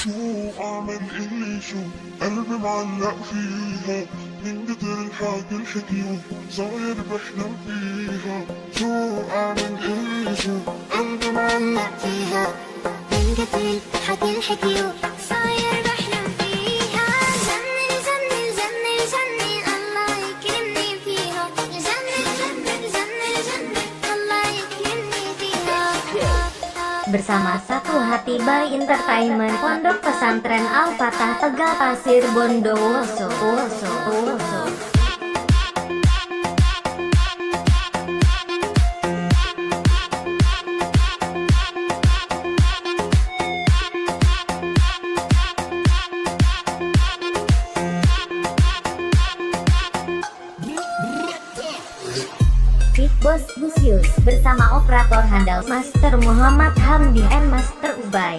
شو أعمل إلي شو قلبي معلق فيها من كتر الحكي الحكيو صاير بحلم فيها شو أعمل إلي شو قلبي معلق فيها من كتر الحكي الحكيو صاير بحلم فيها جنن جنن جنن جنن الله يكرمني فيها جنن جنن جنن جنن الله يكرمني فيها. Bersama Satu Hati by Entertainment, Pondok Pesantren Al Fatah Tegal Pasir Bondowoso. Big Boss Busius bersama operator handal Master Muhammad Hamdi and Master Ubay.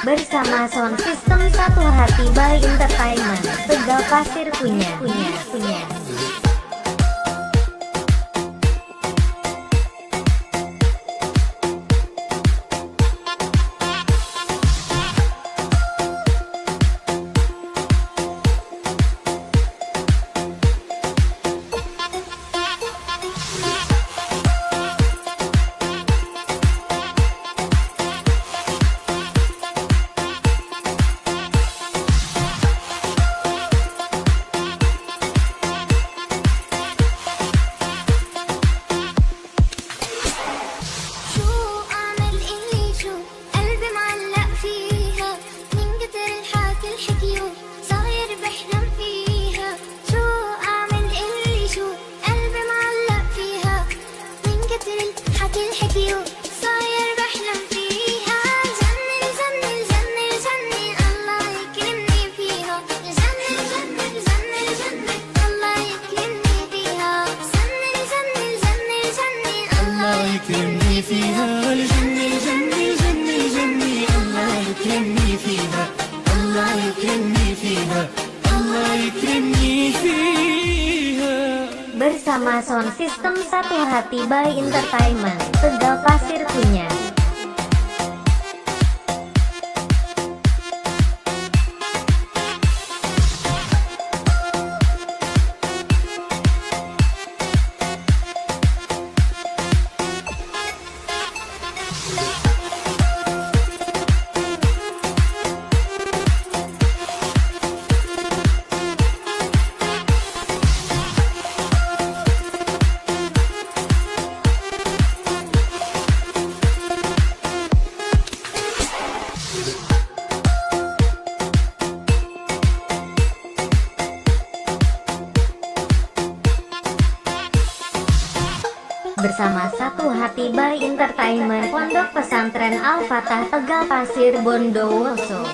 Bersama sound system Satu Hati by Entertainment, Tegal Pasir punya. يكرمني فيها الجنة الجنة الجنة الجنة الله يكرمني فيها الله يكرمني فيها الله يكرمني فيها. Bersama sound system Satu Hati by Entertainment, Tegal Pasir punya. Bersama Satu Hati by Entertainment, Pondok Pesantren Al Fatah Tegal Pasir Bondowoso.